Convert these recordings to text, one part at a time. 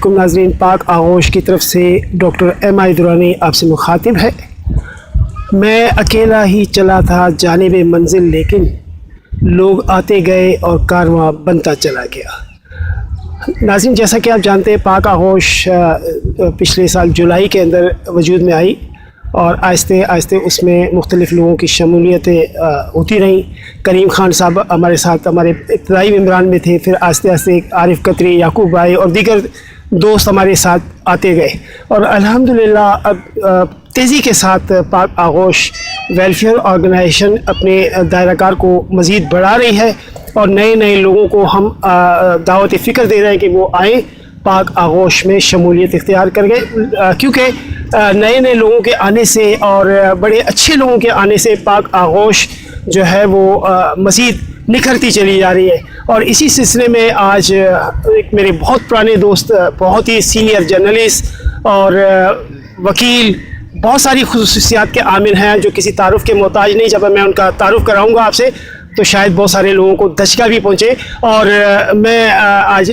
नाज़रीन, पाक आगोश की तरफ से डॉक्टर एम.आई. दुरानी आपसे मुखातिब है। मैं अकेला ही चला था जानिब मंजिल, लेकिन लोग आते गए और कारवां बनता चला गया। नाज़रीन, जैसा कि आप जानते हैं, पाक आगोश पिछले साल जुलाई के अंदर वजूद में आई और आहिस्ते आहिस्ते उसमें मुख्तलिफ़ लोगों की शमूलियतें होती रहीं। करीम खान साहब हमारे साथ हमारे इब्तदाई मेंबरान में थे, फिर आहिस्ते आहिस्ते आरिफ कतरी, याकूब भाई और दीगर दोस्त हमारे साथ आते गए और अल्हम्दुलिल्लाह अब तेज़ी के साथ पाक आगोश वेलफेयर ऑर्गेनाइजेशन अपने दायराकार को मज़ीद बढ़ा रही है और नए नए लोगों को हम दावत फ़िक्र दे रहे हैं कि वो आएँ, पाक आगोश में शमूलियत इख्तियार कर गए, क्योंकि नए नए लोगों के आने से और बड़े अच्छे लोगों के आने से पाक आगोश जो है वो मज़ीद निखरती चली जा रही है। और इसी सिलसिले में आज एक मेरे बहुत पुराने दोस्त, बहुत ही सीनियर जर्नलिस्ट और वकील, बहुत सारी खुसूसियात के आमिल हैं जो किसी तारुफ़ के मोहताज नहीं। जब मैं उनका तारुफ़ कराऊंगा आपसे तो शायद बहुत सारे लोगों को दचका भी पहुँचे। और मैं आज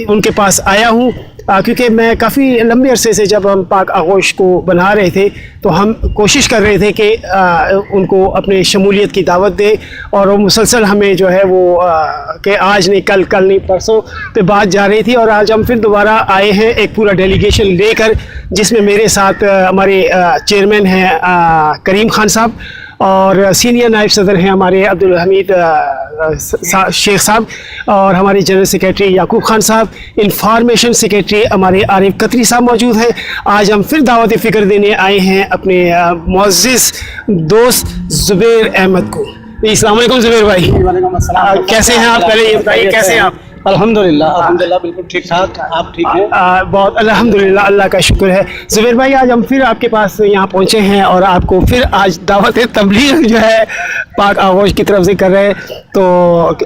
उनके पास आया हूँ क्योंकि मैं काफ़ी लंबे अरसे से, जब हम पाक आगोश को बना रहे थे तो हम कोशिश कर रहे थे कि उनको अपने शमूलियत की दावत दें और वो मुसलसल हमें जो है वो कि आज नहीं कल, कल नहीं परसों पे बात जा रही थी। और आज हम फिर दोबारा आए हैं एक पूरा डेलीगेशन लेकर, जिसमें मेरे साथ हमारे चेयरमैन हैं करीम खान साहब और सीनियर नायब सदर हैं हमारे अब्दुल हमीद शेख साहब और हमारे जनरल सेक्रेटरी याकूब खान साहब, इंफॉर्मेशन सेक्रेटरी हमारे आरिफ कतरी साहब मौजूद हैं। आज हम फिर दावत फ़िक्र देने आए हैं अपने मुअज़्ज़िज़ दोस्त ज़ुबैर अहमद को। अस्सलाम वालेकुम ज़ुबैर भाई। वालेकुम अस्सलाम। कैसे हैं आप? पहले ये बताइए कैसे हैं आप? अल्हम्दुलिल्लाह बिल्कुल ठीक ठाक। आप ठीक हैं? बहुत अल्हम्दुलिल्लाह, अल्लाह का शुक्र है। ज़ुबैर भाई, आज हम फिर आपके पास यहाँ पहुँचे हैं और आपको फिर आज दावत तबलीग जो है पाक आगोश की तरफ से कर रहे हैं, तो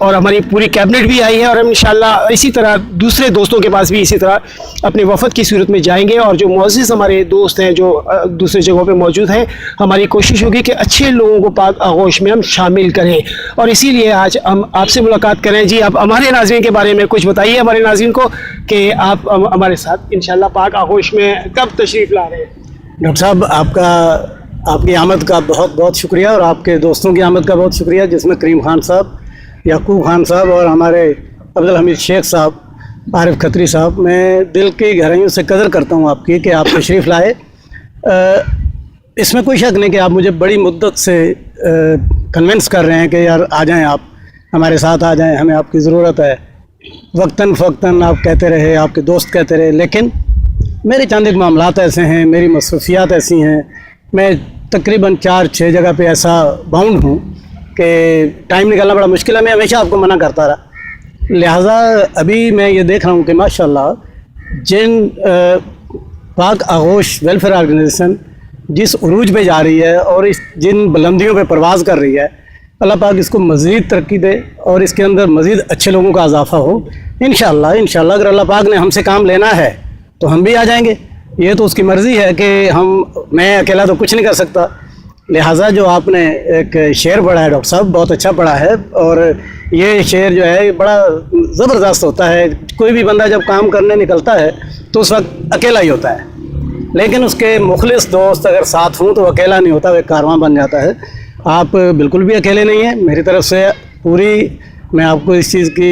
और हमारी पूरी कैबिनेट भी आई है और हम इंशाल्लाह इसी तरह दूसरे दोस्तों के पास भी इसी तरह अपने वफद की सूरत में जाएंगे। और जो मुअज़्ज़िज़ हमारे दोस्त हैं जो दूसरे जगहों पे मौजूद हैं, हमारी कोशिश होगी कि अच्छे लोगों को पाक आगोश में हम शामिल करें और इसीलिए आज हम आपसे मुलाकात करें। जी, आप हमारे नाज़रीन के बारे में कुछ बताइए हमारे नाज़रीन को कि आप हमारे साथ इंशाल्लाह पाक आगोश में कब तशरीफ़ ला रहे हैं। डॉक्टर साहब, आपकी आमद का बहुत बहुत शुक्रिया और आपके दोस्तों की आमद का बहुत शुक्रिया, जिसमें करीम खान साहब, याकूब खान साहब और हमारे अब्दुल हमीद शेख साहब, आरिफ खतरी साहब। मैं दिल की गहराइयों से कदर करता हूँ आपकी कि आप तशरीफ़ लाए। इसमें कोई शक नहीं कि आप मुझे बड़ी मुद्दत से कन्विंस कर रहे हैं कि यार आ जाएं, आप हमारे साथ आ जाएं, हमें आपकी ज़रूरत है। वक्तन फ़क्तन आप कहते रहे, आपके दोस्त कहते रहे, लेकिन मेरे चंद एक मामलात ऐसे हैं, मेरी मसरूफियात ऐसी हैं, मैं तकरीबन 4-6 जगह पे ऐसा बाउंड हूँ कि टाइम निकालना बड़ा मुश्किल है। मैं हमेशा आपको मना करता रहा, लिहाजा अभी मैं ये देख रहा हूँ कि माशाल्लाह जिन पाक आगोश वेलफेयर ऑर्गेनाइजेशन जिस उरूज पे जा रही है और इस जिन बुलंदियों पे परवाज़ कर रही है, अल्लाह पाक इसको मज़ीद तरक्की दे और इसके अंदर मज़ीद अच्छे लोगों का इजाफ़ा हो। इंशाअल्लाह अगर अल्लाह पाक ने हमसे काम लेना है तो हम भी आ जाएंगे। ये तो उसकी मर्ज़ी है कि मैं अकेला तो कुछ नहीं कर सकता। लिहाजा जो आपने एक शेर पढ़ा है डॉक्टर साहब, बहुत अच्छा पढ़ा है और ये शेर जो है बड़ा ज़बरदस्त होता है। कोई भी बंदा जब काम करने निकलता है तो उस वक्त अकेला ही होता है, लेकिन उसके मुखलिस दोस्त अगर साथ हों तो अकेला नहीं होता, वो कारवां बन जाता है। आप बिल्कुल भी अकेले नहीं हैं। मेरी तरफ से पूरी मैं आपको इस चीज़ की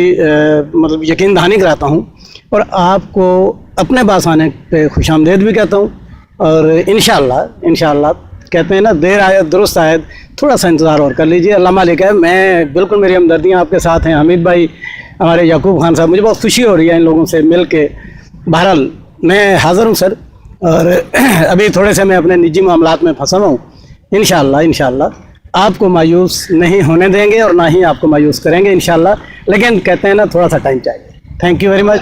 मतलब यकीन दहानी कराता हूँ और आपको अपने पास आने पे खुशामदीद भी कहता हूँ। और इंशाअल्लाह कहते हैं ना, देर आयत दुरुस्त आयत, थोड़ा सा इंतज़ार और कर लीजिए। अल्लाह मालिक है। मैं बिल्कुल, मेरी हमदर्दियाँ आपके साथ हैं। हमीद भाई, हमारे याकूब खान साहब, मुझे बहुत खुशी हो रही है इन लोगों से मिल के। बहरहाल मैं हाज़िर हूँ सर, और अभी थोड़े से मैं अपने निजी मामलात में फंसा हूँ। इंशाअल्लाह आपको मायूस नहीं होने देंगे और ना ही आपको मायूस करेंगे इंशाअल्लाह। लेकिन कहते हैं ना, थोड़ा सा टाइम चाहिए। Thank you very much.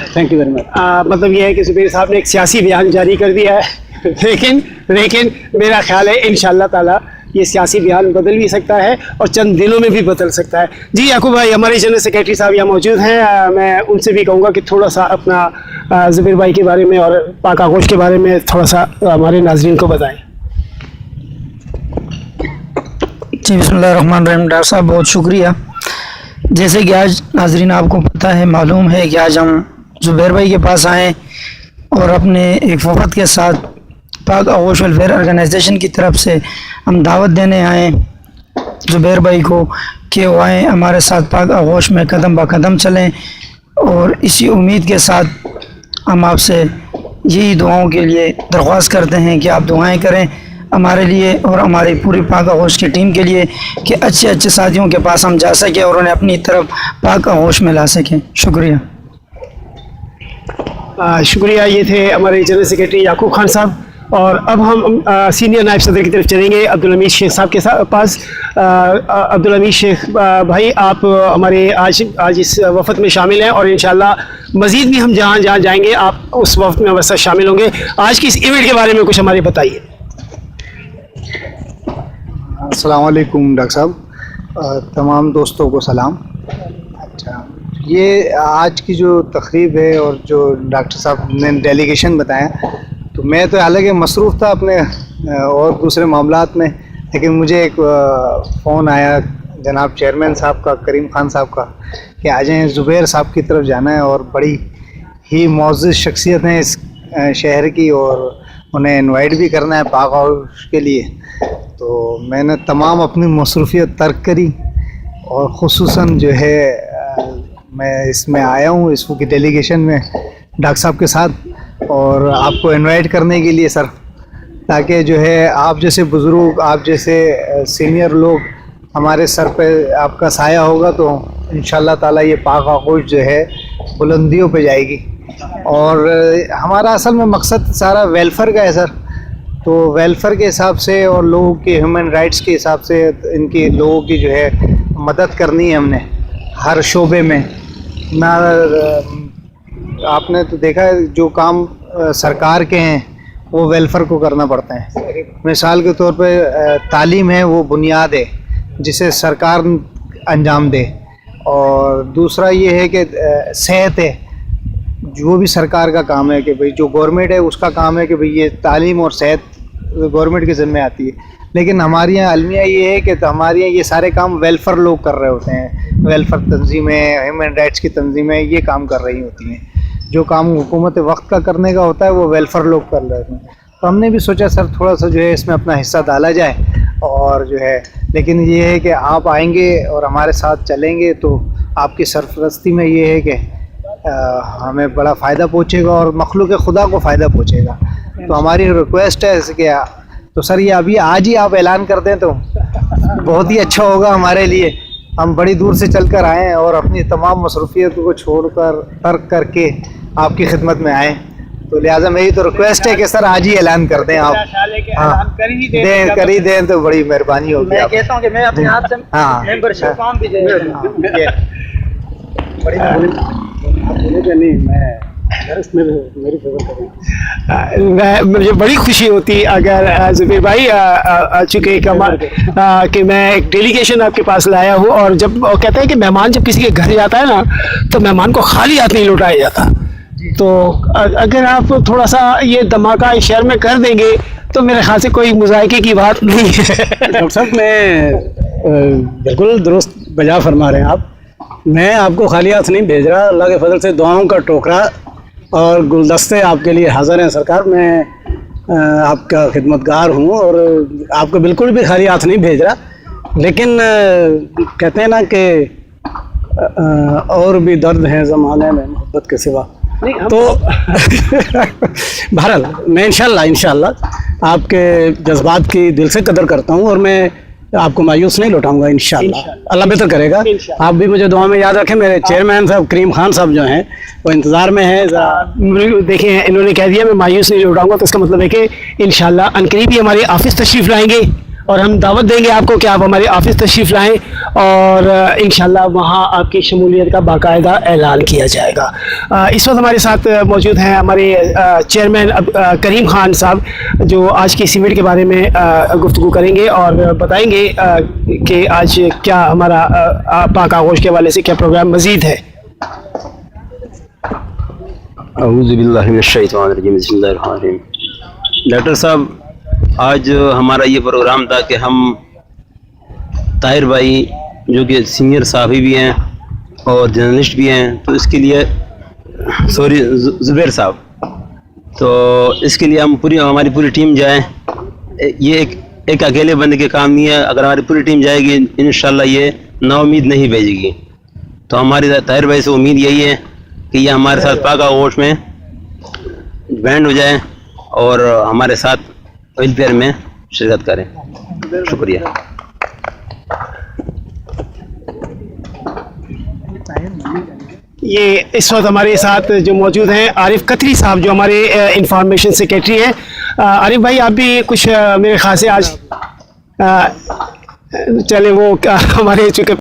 मतलब ये है कि ज़ुबैर साहब ने एक सियासी बयान जारी कर दिया है लेकिन मेरा ख्याल है इंशाअल्लाह ताला ये सियासी बयान बदल भी सकता है और चंद दिनों में भी बदल सकता है। जी याकूब भाई, हमारे जनरल सेक्रेटरी साहब यहाँ मौजूद हैं। मैं उनसे भी कहूँगा कि थोड़ा सा अपना ज़ुबैर भाई के बारे में और पाक आगोश के बारे में थोड़ा सा हमारे नाज़रीन को बताएं। जी, बिस्मिल्लाहिर्रहमानिर्रहीम। डॉक्टर साहब बहुत शुक्रिया। जैसे कि आज नाज़रीन आपको पता है, मालूम है कि आज हम ज़ुबैर भाई के पास आए اور اپنے ایک وفد کے ساتھ پاک آغوش ویلفیئر آرگنائزیشن کی طرف سے ہم دعوت دینے آئے زبیر بھائی کو کہ وہ آئیں ہمارے ساتھ پاک آغوش میں قدم با قدم چلیں، اور اسی امید کے ساتھ ہم آپ سے یہی دعاؤں کے لیے درخواست کرتے ہیں کہ آپ دعائیں کریں ہمارے لیے اور ہماری پوری پاک آغوش کی ٹیم کے لیے کہ اچھے اچھے ساتھیوں کے پاس ہم جا سکیں اور انہیں اپنی طرف پاک آغوش میں لا سکیں. شکریہ. شکریہ. یہ تھے ہمارے جنرل سیکریٹری یعقوب خان صاحب. اور اب ہم سینئر نائب صدر کی طرف چلیں گے عبدالحمید شیخ صاحب کے پاس. عبدالحمید شیخ بھائی، آپ ہمارے آج اس وفد میں شامل ہیں اور انشاءاللہ مزید بھی ہم جہاں جہاں جائیں گے آپ اس وفد میں ہمارے ساتھ شامل ہوں گے. آج کی اس ایونٹ کے بارے میں کچھ ہمارے بتائیے. السلام علیکم ڈاکٹر صاحب، تمام دوستوں کو سلام. اچھا، یہ آج کی جو تقریب ہے اور جو ڈاکٹر صاحب نے ڈیلیگیشن بتایا، تو میں تو حالانکہ مصروف تھا اپنے اور دوسرے معاملات میں، لیکن مجھے ایک فون آیا جناب چیئرمین صاحب کا، کریم خان صاحب کا، کہ آ جائیں زبیر صاحب کی طرف جانا ہے اور بڑی ہی معزز شخصیت ہیں اس شہر کی اور انہیں انوائٹ بھی کرنا ہے پاک آغوش کے لیے. تو میں نے تمام اپنی مصروفیت ترک کری اور خصوصاً جو ہے میں اس میں آیا ہوں اس کی ڈیلیگیشن میں ڈاکٹر صاحب کے ساتھ، اور آپ کو انوائٹ کرنے کے لیے سر، تاکہ جو ہے آپ جیسے بزرگ، آپ جیسے سینئر لوگ ہمارے سر پہ آپ کا سایہ ہوگا تو انشاءاللہ تعالی یہ پاک آغوش جو ہے بلندیوں پہ جائے گی. اور ہمارا اصل میں مقصد سارا ویلفیئر کا ہے سر. تو ویلفیئر کے حساب سے اور لوگوں کے ہیومن رائٹس کے حساب سے ان کی لوگوں کی جو ہے مدد کرنی ہے ہم نے ہر شعبے میں. نہ آپ نے تو دیکھا جو کام سرکار کے ہیں وہ ویلفیئر کو کرنا پڑتا ہے. مثال کے طور پہ تعلیم ہے، وہ بنیاد ہے جسے سرکار انجام دے. اور دوسرا یہ ہے کہ صحت ہے، جو بھی سرکار کا کام ہے کہ بھئی جو گورنمنٹ ہے اس کا کام ہے کہ بھئی یہ تعلیم اور صحت گورنمنٹ کے ذمہ آتی ہے. لیکن ہمارے یہاں المیہ یہ ہے کہ ہمارے یہاں یہ سارے کام ویلفیئر لوگ کر رہے ہوتے ہیں، ویلفیئر تنظیمیں، ہیومن رائٹس کی تنظیمیں یہ کام کر رہی ہوتی ہیں. جو کام حکومت وقت کا کرنے کا ہوتا ہے وہ ویلفیئر لوگ کر رہے ہوتے ہیں. تو ہم نے بھی سوچا سر تھوڑا سا جو ہے اس میں اپنا حصہ ڈالا جائے، اور جو ہے لیکن یہ ہے کہ آپ آئیں گے اور ہمارے ساتھ چلیں گے تو آپ کی سرپرستی میں یہ ہے کہ ہمیں بڑا فائدہ پہنچے گا اور مخلوق خدا کو فائدہ پہنچے گا. تو ہماری ریکویسٹ ہے کہ تو سر یہ ابھی آج ہی آپ اعلان کر دیں تو بہت ہی اچھا ہوگا ہمارے لیے. ہم بڑی دور سے چل کر آئیں اور اپنی تمام مصروفیتوں کو چھوڑ کر ترک کر کے آپ کی خدمت میں آئیں. تو لہٰذا میری تو ریکویسٹ ہے کہ سر آج ہی اعلان کر دیں آپ. ہاں کر ہی دیں تو بڑی مہربانی ہوگی. میں کہتا ہوں کہ میں اپنے ہاتھ سے ممبرشپ فارم بھی دے دیتا ہوں. مجھے بڑی خوشی ہوتی اگر زبیر بھائی چونکہ کہ میں ایک ڈیلیگیشن آپ کے پاس لایا ہوں، اور جب کہتے ہیں کہ مہمان جب کسی کے گھر جاتا ہے نا تو مہمان کو خالی ہاتھ نہیں لوٹایا جاتا. تو اگر آپ تھوڑا سا یہ دھماکہ اس شہر میں کر دیں گے تو میرے خیال سے کوئی مذائقے کی بات نہیں ہے. ڈاکٹر صاحب میں بالکل درست بجا فرما رہے ہیں آپ. میں آپ کو خالی ہاتھ نہیں بھیج رہا، اللہ کے فضل سے دعاؤں کا ٹوکرا اور گلدستے آپ کے لیے حاضر ہیں سرکار. میں آپ کا خدمتگار ہوں اور آپ کو بالکل بھی خالی ہاتھ نہیں بھیج رہا. لیکن کہتے ہیں نا کہ اور بھی درد ہیں زمانے میں محبت کے سوا. تو بہرحال میں انشاءاللہ آپ کے جذبات کی دل سے قدر کرتا ہوں اور میں آپ کو مایوس نہیں لوٹاؤں گا. انشاءاللہ اللہ بہتر کرے گا. آپ بھی مجھے دعا میں یاد رکھیں. میرے چیئرمین صاحب کریم خان صاحب جو ہیں وہ انتظار میں ہیں. دیکھیں انہوں نے کہہ دیا میں مایوس نہیں لوٹاؤں گا، تو اس کا مطلب ہے کہ انشاءاللہ عنقریب ہی ہمارے آفس تشریف لائیں گے اور ہم دعوت دیں گے آپ کو کہ آپ ہمارے آفس تشریف لائیں اور انشاءاللہ وہاں آپ کی شمولیت کا باقاعدہ اعلان کیا جائے گا. اس وقت ہمارے ساتھ موجود ہیں ہمارے چیئرمین کریم خان صاحب، جو آج کی اس ایونٹ کے بارے میں گفتگو کریں گے اور بتائیں گے کہ آج کیا ہمارا پاک آغوش کے حوالے سے کیا پروگرام مزید ہے. اعوذ باللہ من الشیطان الرجیم، بسم اللہ الرحمن الرحیم. ڈاکٹر صاحب آج ہمارا یہ پروگرام تھا کہ ہم طاہر بھائی جو کہ سینئر صحافی بھی ہیں اور جرنلسٹ بھی ہیں، تو اس کے لیے زبیر صاحب تو اس کے لیے ہماری پوری ٹیم جائے. یہ ایک اکیلے بندے کے کام نہیں ہے. اگر ہماری پوری ٹیم جائے گی انشاءاللہ یہ نا امید نہیں بھیجے گی. تو ہماری طاہر بھائی سے امید یہی ہے کہ یہ ہمارے ساتھ پاک آغوش میں بینڈ ہو جائے اور ہمارے ساتھ ویلفیئر میں شرکت کریں. شکریہ. یہ اس وقت ہمارے ساتھ جو موجود ہیں عارف قطری صاحب جو ہمارے انفارمیشن سیکریٹری ہیں. عارف بھائی آپ بھی کچھ میرے خیال سے آج چلے وہ ہمارے چونکہ